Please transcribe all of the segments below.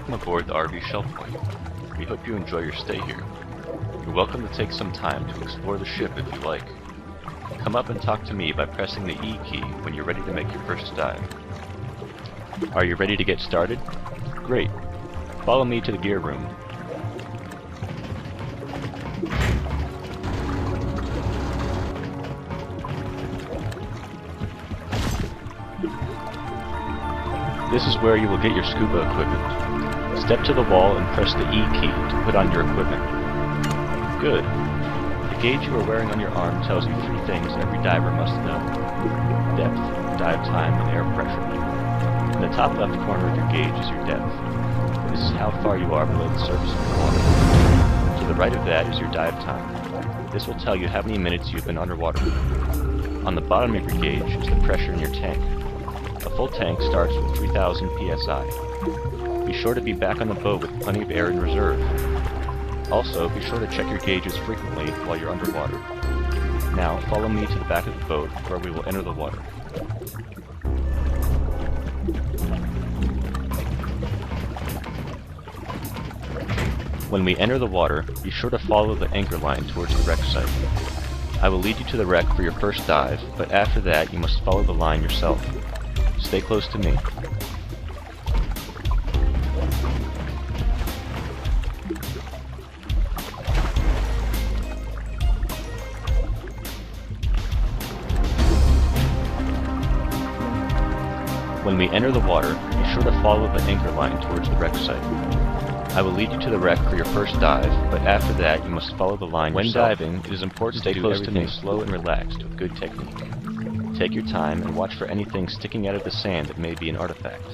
Welcome aboard the RV Shell Point. We hope you enjoy your stay here. You're welcome to take some time to explore the ship if you like. Come up and talk to me by pressing the E key when you're ready to make your first dive. Are you ready to get started? Great. Follow me to the gear room. This is where you will get your scuba equipment. Step to the wall and press the E key to put on your equipment. Good. The gauge you are wearing on your arm tells you 3 things every diver must know. Depth, dive time, and air pressure. In the top left corner of your gauge is your depth. This is how far you are below the surface of the water. To the right of that is your dive time. This will tell you how many minutes you've been underwater. On the bottom of your gauge is the pressure in your tank. A full tank starts with 3,000 psi. Be sure to be back on the boat with plenty of air in reserve. Also, be sure to check your gauges frequently while you're underwater. Now, follow me to the back of the boat where we will enter the water. When we enter the water, be sure to follow the anchor line towards the wreck site. I will lead you to the wreck for your first dive, but after that you must follow the line yourself. Stay close to me. When we enter the water, be sure to follow the anchor line towards the wreck site. I will lead you to the wreck for your first dive, but after that you must follow the line yourself. When diving, it is important to do everything slow and relaxed with good technique. Take your time and watch for anything sticking out of the sand that may be an artifact.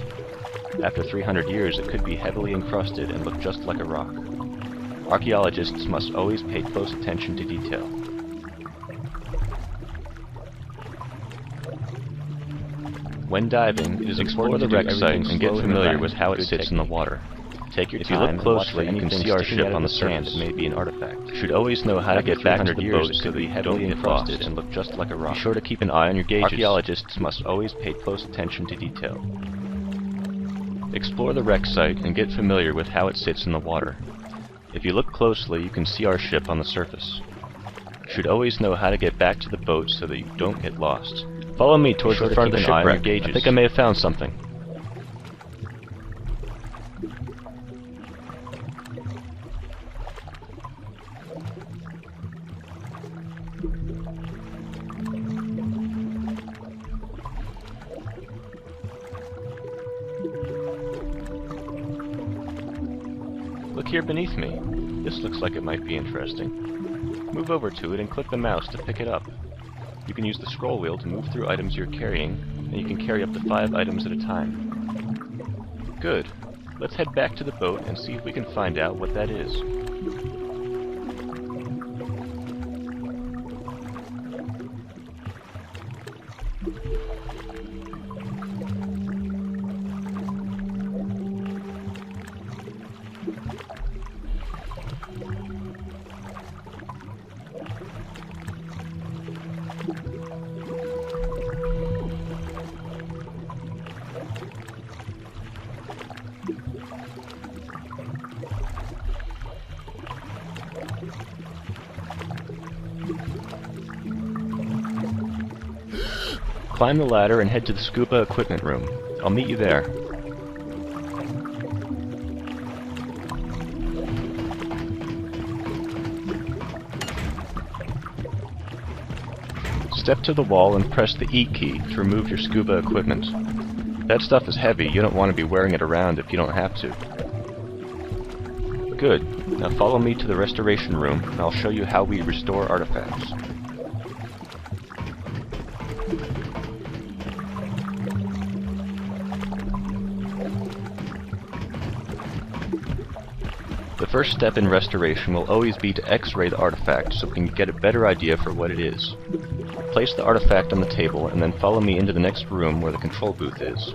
After 300 years, it could be heavily encrusted and look just like a rock. Archaeologists must always pay close attention to detail. When diving, it is important to the wreck site and get familiar with how it sits in the water. Take your time. If you look closely, you can see our ship on the sand that may be an artifact. You should always know how to get back to the boat so that you don't get encrusted and look just like a rock. Be sure to keep an eye on your gauges. Archaeologists must always pay close attention to detail. Explore the wreck site and get familiar with how it sits in the water. If you look closely, you can see our ship on the surface. You should always know how to get back to the boat so that you don't get lost. Follow me towards the front of the shipwreck. I think I may have found something. Look here beneath me. This looks like it might be interesting. Move over to it and click the mouse to pick it up. You can use the scroll wheel to move through items you're carrying, and you can carry up to 5 items at a time. Good. Let's head back to the boat and see if we can find out what that is. Climb the ladder and head to the scuba equipment room. I'll meet you there. Step to the wall and press the E key to remove your scuba equipment. That stuff is heavy. You don't want to be wearing it around if you don't have to. Good. Now follow me to the restoration room and I'll show you how we restore artifacts. The first step in restoration will always be to X-ray the artifact so we can get a better idea for what it is. Place the artifact on the table and then follow me into the next room where the control booth is.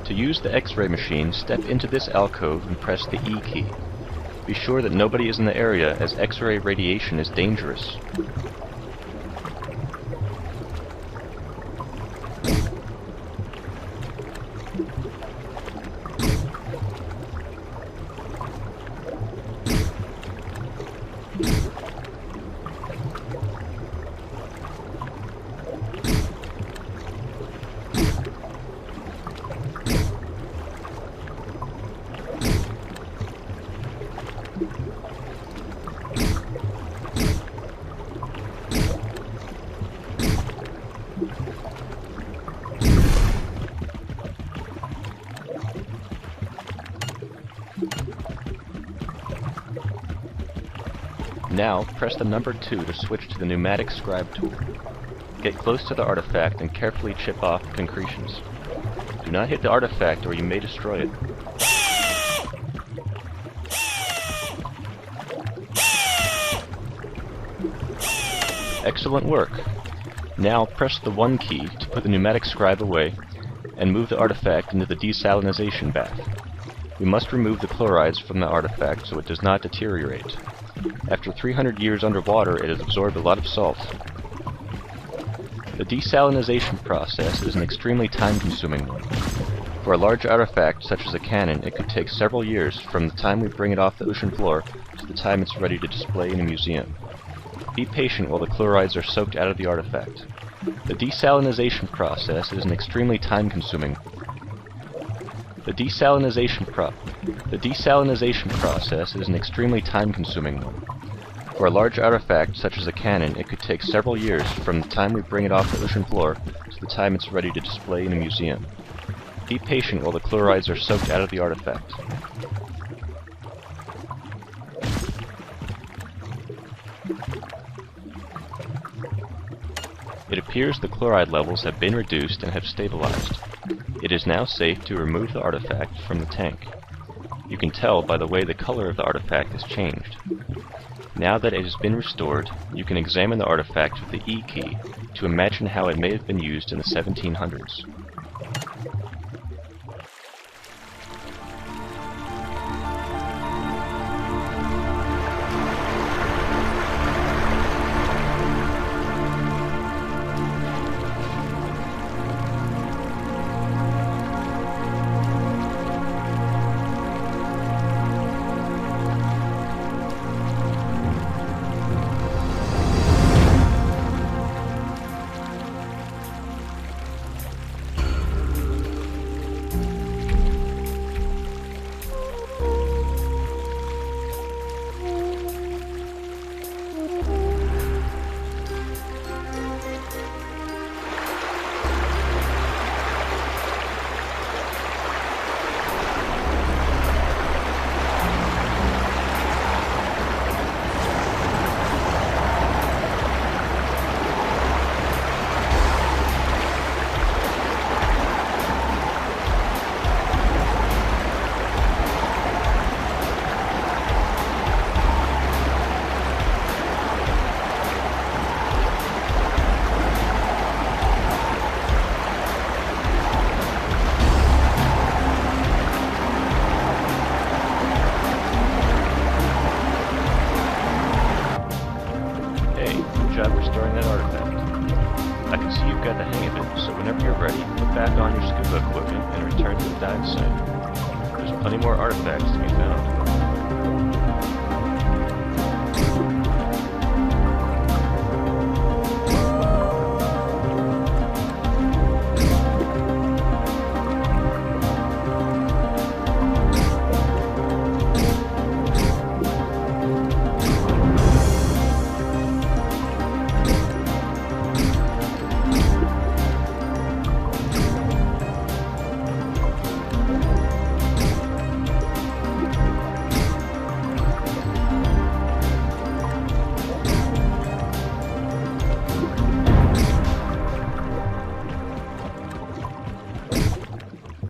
To use the X-ray machine, step into this alcove and press the E key. Be sure that nobody is in the area as X-ray radiation is dangerous. Now, press the number 2 to switch to the pneumatic scribe tool. Get close to the artifact and carefully chip off concretions. Do not hit the artifact or you may destroy it. Excellent work! Now press the 1 key to put the pneumatic scribe away and move the artifact into the desalinization bath. We must remove the chlorides from the artifact so it does not deteriorate. After 300 years underwater, it has absorbed a lot of salt. The desalinization process is an extremely time-consuming one. For a large artifact such as a cannon, it could take several years from the time we bring it off the ocean floor to the time it's ready to display in a museum. Be patient while the chlorides are soaked out of the artifact. The desalinization process is an extremely time-consuming. The desalinization process is an extremely time-consuming one. For a large artifact such as a cannon, it could take several years from the time we bring it off the ocean floor to the time it's ready to display in a museum. Be patient while the chlorides are soaked out of the artifact. It appears the chloride levels have been reduced and have stabilized. It is now safe to remove the artifact from the tank. You can tell by the way the color of the artifact has changed. Now that it has been restored, you can examine the artifact with the E key to imagine how it may have been used in the 1700s. Restoring that artifact. I can see you've got the hang of it, so whenever you're ready, put back on your scuba equipment and return to the dive site. There's plenty more artifacts to be found.